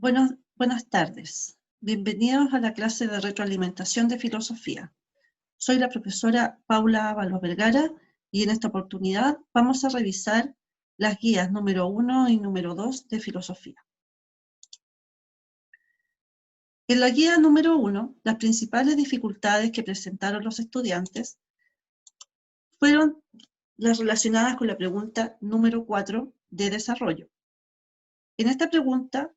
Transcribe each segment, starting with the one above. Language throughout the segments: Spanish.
Buenas tardes. Bienvenidos a la clase de retroalimentación de filosofía. Soy la profesora Paula Ábalos Vergara y en esta oportunidad vamos a revisar las guías número 1 y número 2 de filosofía. En la guía número 1, las principales dificultades que presentaron los estudiantes fueron las relacionadas con la pregunta número 4 de desarrollo. En esta pregunta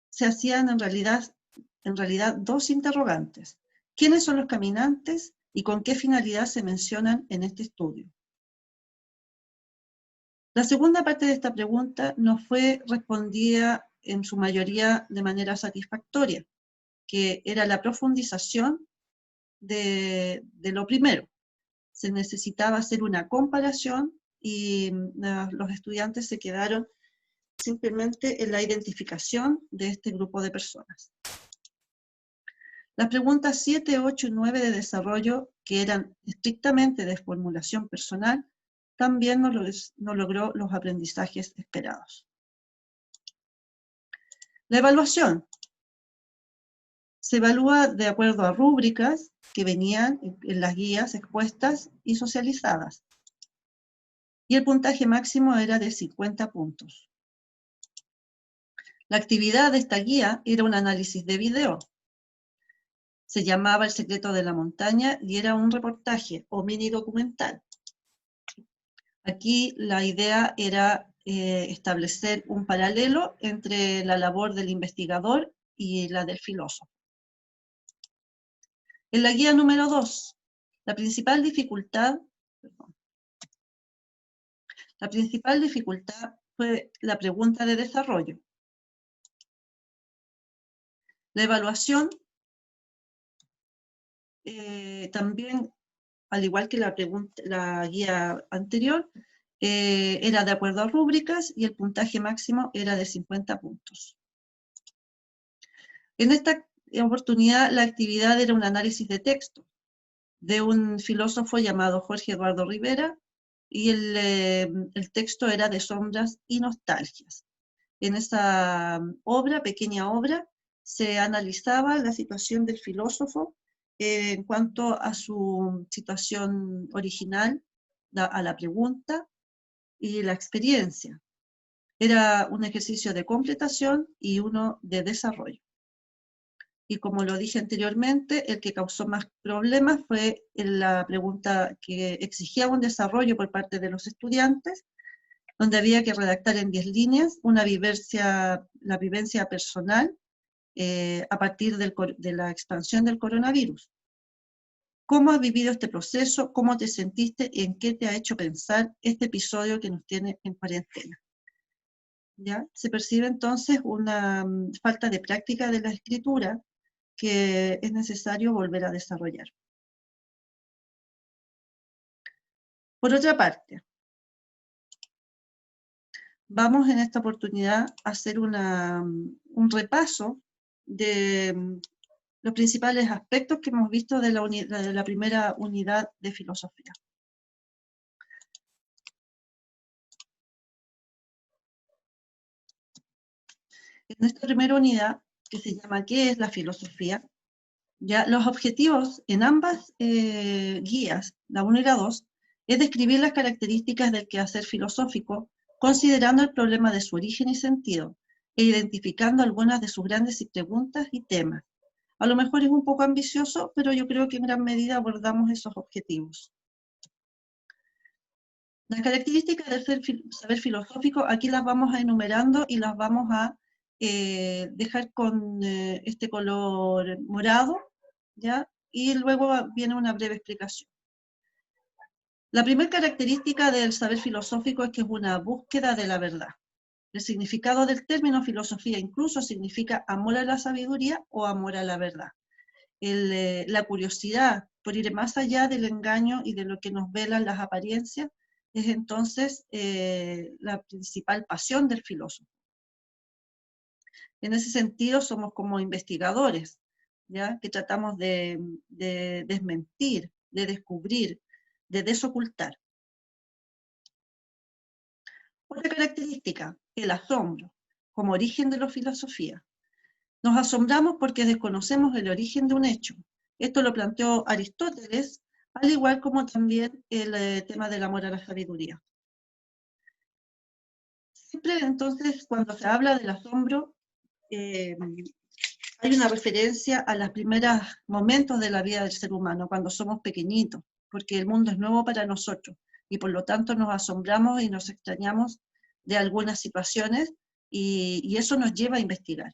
se hacían en realidad dos interrogantes. ¿Quiénes son los caminantes y con qué finalidad se mencionan en este estudio? La segunda parte de esta pregunta no fue respondida en su mayoría de manera satisfactoria, que era la profundización de lo primero. Se necesitaba hacer una comparación y los estudiantes se quedaron simplemente en la identificación de este grupo de personas. Las preguntas 7, 8 y 9 de desarrollo, que eran estrictamente de formulación personal, también no logró los aprendizajes esperados. La evaluación se evalúa de acuerdo a rúbricas que venían en las guías expuestas y socializadas. Y el puntaje máximo era de 50 puntos. La actividad de esta guía era un análisis de video. Se llamaba El secreto de la montaña y era un reportaje o mini documental. Aquí la idea era establecer un paralelo entre la labor del investigador y la del filósofo. En la guía número 2, la principal dificultad fue la pregunta de desarrollo. La evaluación también, al igual que la guía anterior, era de acuerdo a rúbricas y el puntaje máximo era de 50 puntos. En esta oportunidad la actividad era un análisis de texto de un filósofo llamado Jorge Eduardo Rivera y el texto era de sombras y nostalgias. En esa pequeña obra, se analizaba la situación del filósofo en cuanto a su situación original, a la pregunta y la experiencia. Era un ejercicio de completación y uno de desarrollo. Y como lo dije anteriormente, el que causó más problemas fue la pregunta que exigía un desarrollo por parte de los estudiantes, donde había que redactar en 10 líneas la vivencia personal a partir de la expansión del coronavirus. ¿Cómo has vivido este proceso? ¿Cómo te sentiste? ¿Y en qué te ha hecho pensar este episodio que nos tiene en cuarentena? ¿Ya? Se percibe entonces una falta de práctica de la escritura que es necesario volver a desarrollar. Por otra parte, vamos en esta oportunidad a hacer un repaso de los principales aspectos que hemos visto de la primera unidad de filosofía. En esta primera unidad, que se llama ¿Qué es la filosofía?, ya los objetivos en ambas guías, la 1 y la 2, es describir las características del quehacer filosófico, considerando el problema de su origen y sentido, e identificando algunas de sus grandes preguntas y temas. A lo mejor es un poco ambicioso, pero yo creo que en gran medida abordamos esos objetivos. Las características del saber filosófico, aquí las vamos a enumerando y las vamos a dejar con este color morado, ¿ya? Y luego viene una breve explicación. La primera característica del saber filosófico es que es una búsqueda de la verdad. El significado del término filosofía incluso significa amor a la sabiduría o amor a la verdad. La curiosidad por ir más allá del engaño y de lo que nos velan las apariencias es entonces la principal pasión del filósofo. En ese sentido somos como investigadores, ¿ya? Que tratamos de desmentir, de descubrir, de desocultar. Otra característica, el asombro. como origen de la filosofía. Nos asombramos porque desconocemos el origen de un hecho. Esto lo planteó Aristóteles, al igual como también el tema del amor a la sabiduría. Siempre entonces, cuando se habla del asombro, hay una referencia a los primeros momentos de la vida del ser humano, cuando somos pequeñitos, porque el mundo es nuevo para nosotros, y por lo tanto nos asombramos y nos extrañamos de algunas situaciones, y eso nos lleva a investigar.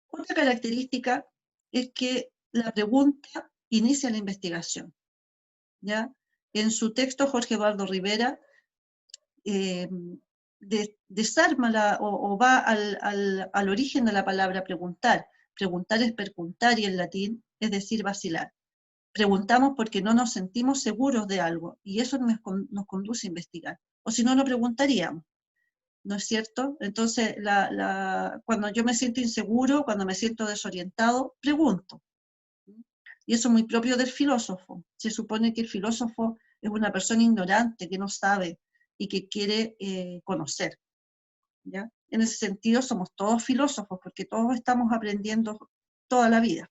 Otra característica es que la pregunta inicia la investigación, ¿ya? En su texto, Jorge Eduardo Rivera desarma o va al origen de la palabra preguntar. Preguntar es perguntar y en latín, es decir, vacilar. Preguntamos porque no nos sentimos seguros de algo y eso nos conduce a investigar. O si no, no preguntaríamos. ¿No es cierto? Entonces, cuando yo me siento inseguro, cuando me siento desorientado, pregunto. Y eso es muy propio del filósofo. Se supone que el filósofo es una persona ignorante, que no sabe y que quiere conocer. ¿Ya? En ese sentido somos todos filósofos, porque todos estamos aprendiendo toda la vida.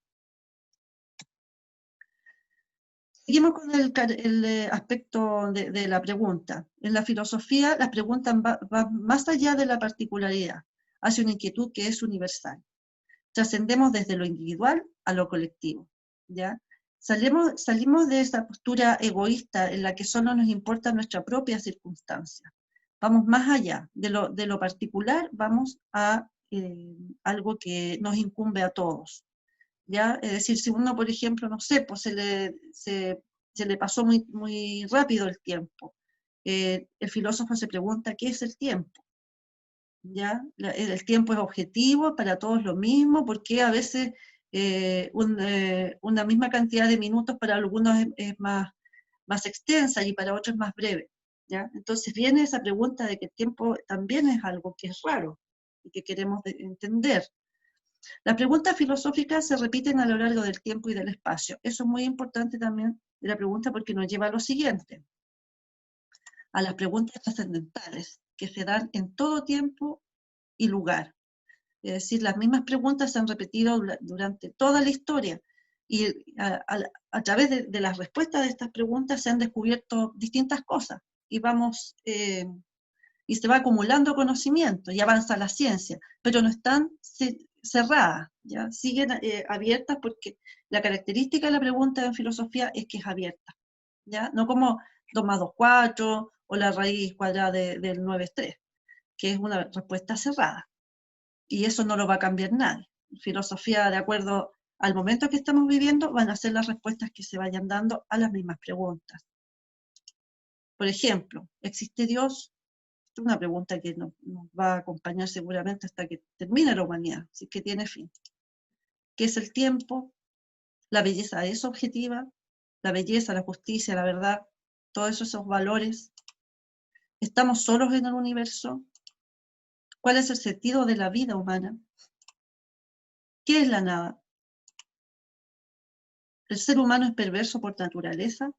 Seguimos con el aspecto de la pregunta. En la filosofía, las preguntas van más allá de la particularidad, hacia una inquietud que es universal. Trascendemos desde lo individual a lo colectivo, ¿ya? Salimos de esa postura egoísta en la que solo nos importa nuestra propia circunstancia. Vamos más allá de lo particular, vamos a algo que nos incumbe a todos, ¿ya? Es decir, si uno, por ejemplo, no sé, pues se le pasó muy, muy rápido el tiempo, el filósofo se pregunta, ¿qué es el tiempo? ¿Ya? El tiempo es objetivo, para todos lo mismo, porque a veces una misma cantidad de minutos para algunos es más extensa y para otros más breve, ¿ya? Entonces viene esa pregunta de que el tiempo también es algo que es raro y que queremos entender. Las preguntas filosóficas se repiten a lo largo del tiempo y del espacio. Eso es muy importante también de la pregunta porque nos lleva a lo siguiente, a las preguntas trascendentales, que se dan en todo tiempo y lugar. Es decir, las mismas preguntas se han repetido durante toda la historia y a través de las respuestas de estas preguntas se han descubierto distintas cosas y y se va acumulando conocimiento y avanza la ciencia, pero no están cerradas, ¿ya? Siguen abiertas porque la característica de la pregunta en filosofía es que es abierta, ¿ya? No como 2 más 2, 4 o la raíz cuadrada del 9 es 3, que es una respuesta cerrada. Y eso no lo va a cambiar nadie. Filosofía, de acuerdo al momento que estamos viviendo, van a ser las respuestas que se vayan dando a las mismas preguntas. Por ejemplo, ¿existe Dios? Esta es una pregunta que nos va a acompañar seguramente hasta que termine la humanidad, si es que tiene fin. ¿Qué es el tiempo? ¿La belleza es objetiva? ¿La belleza, la justicia, la verdad? Todos esos valores. ¿Estamos solos en el universo? ¿Cuál es el sentido de la vida humana? ¿Qué es la nada? ¿El ser humano es perverso por naturaleza?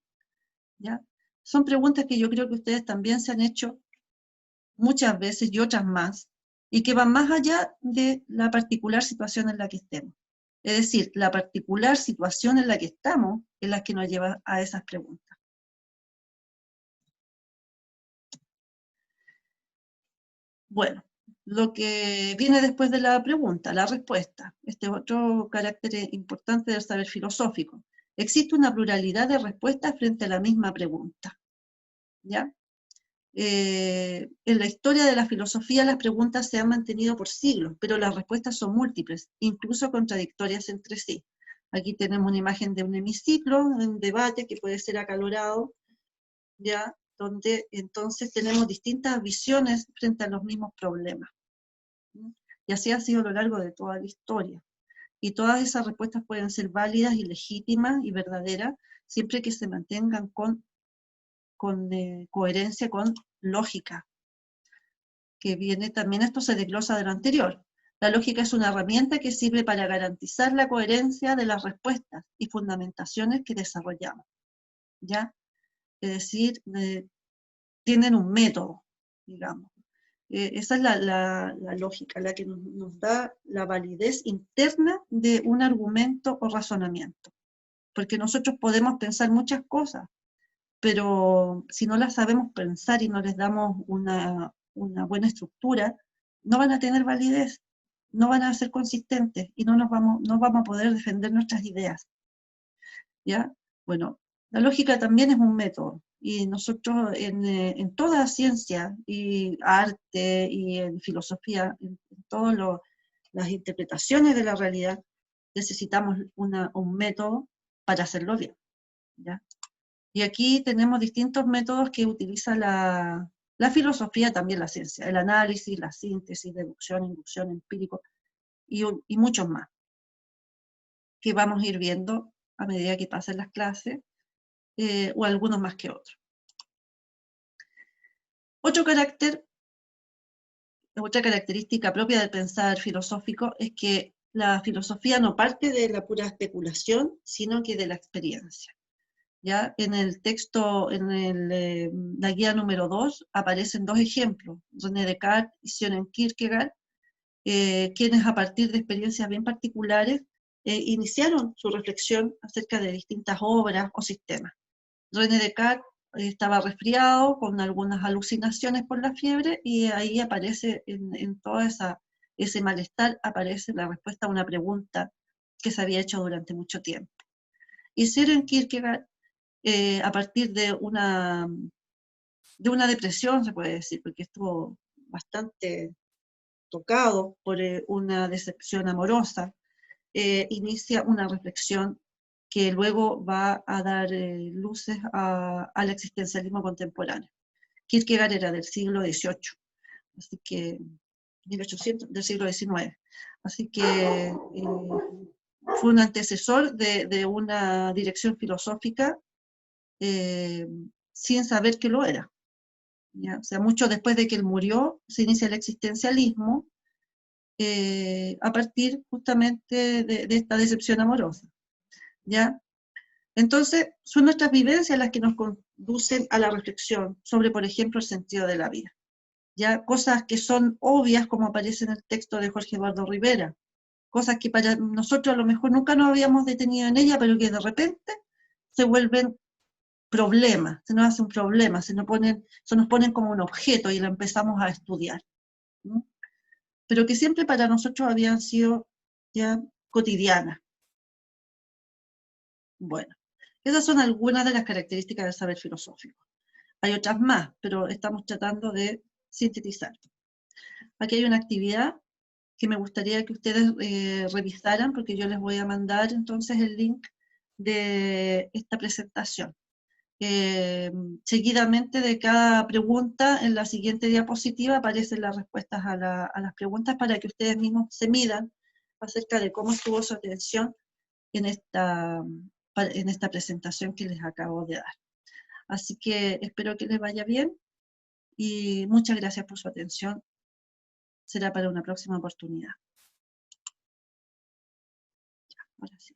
¿Ya? Son preguntas que yo creo que ustedes también se han hecho muchas veces y otras más, y que van más allá de la particular situación en la que estemos. Es decir, la particular situación en la que estamos es la que nos lleva a esas preguntas. Bueno, lo que viene después de la pregunta, la respuesta. Este es otro carácter importante del saber filosófico. Existe una pluralidad de respuestas frente a la misma pregunta, ¿ya? En la historia de la filosofía las preguntas se han mantenido por siglos, pero las respuestas son múltiples, incluso contradictorias entre sí. Aquí tenemos una imagen de un hemiciclo, un debate que puede ser acalorado, ¿ya? Donde entonces tenemos distintas visiones frente a los mismos problemas. Y así ha sido a lo largo de toda la historia. Y todas esas respuestas pueden ser válidas y legítimas y verdaderas, siempre que se mantengan con coherencia, con lógica, que viene también, esto se desglosa de lo anterior. La lógica es una herramienta que sirve para garantizar la coherencia de las respuestas y fundamentaciones que desarrollamos, ¿ya? Es decir, tienen un método, digamos. Esa es la lógica, la que nos da la validez interna de un argumento o razonamiento. Porque nosotros podemos pensar muchas cosas, pero si no las sabemos pensar y no les damos una buena estructura, no van a tener validez, no van a ser consistentes y no vamos a poder defender nuestras ideas. ¿Ya? Bueno, la lógica también es un método, y nosotros en toda ciencia y arte y en filosofía, en todas las interpretaciones de la realidad, necesitamos un método para hacerlo bien. ¿Ya? Y aquí tenemos distintos métodos que utiliza la filosofía, también la ciencia, el análisis, la síntesis, deducción, inducción, empírico, y muchos más, que vamos a ir viendo a medida que pasen las clases, o algunos más que otros. Otra característica propia del pensar filosófico es que la filosofía no parte de la pura especulación, sino que de la experiencia. ¿Ya? En el texto, la guía número 2, aparecen dos ejemplos, René Descartes y Søren Kierkegaard, quienes a partir de experiencias bien particulares iniciaron su reflexión acerca de distintas obras o sistemas. René Descartes estaba resfriado con algunas alucinaciones por la fiebre, y ahí aparece, en todo ese malestar, aparece la respuesta a una pregunta que se había hecho durante mucho tiempo. Y Søren Kierkegaard, a partir de una depresión, se puede decir, porque estuvo bastante tocado por una decepción amorosa, inicia una reflexión que luego va a dar luces al existencialismo contemporáneo. Kierkegaard era del siglo XVIII, así que 1800, del siglo XIX. Así que fue un antecesor de una dirección filosófica sin saber que lo era. ¿Ya? O sea, mucho después de que él murió, se inicia el existencialismo, a partir justamente de esta decepción amorosa. ¿Ya? Entonces, son nuestras vivencias las que nos conducen a la reflexión sobre, por ejemplo, el sentido de la vida. ¿Ya? Cosas que son obvias, como aparece en el texto de Jorge Eduardo Rivera, cosas que para nosotros a lo mejor nunca nos habíamos detenido en ella, pero que de repente se vuelven problemas, se nos hace un problema, se nos ponen como un objeto y lo empezamos a estudiar. ¿No? Pero que siempre para nosotros habían sido ya cotidianas. Bueno, esas son algunas de las características del saber filosófico. Hay otras más, pero estamos tratando de sintetizar. Aquí hay una actividad que me gustaría que ustedes revisaran, porque yo les voy a mandar entonces el link de esta presentación. Seguidamente de cada pregunta, en la siguiente diapositiva aparecen las respuestas a las preguntas, para que ustedes mismos se midan acerca de cómo estuvo su atención en esta presentación que les acabo de dar. Así que espero que les vaya bien y muchas gracias por su atención. Será para una próxima oportunidad. Ya, ahora sí.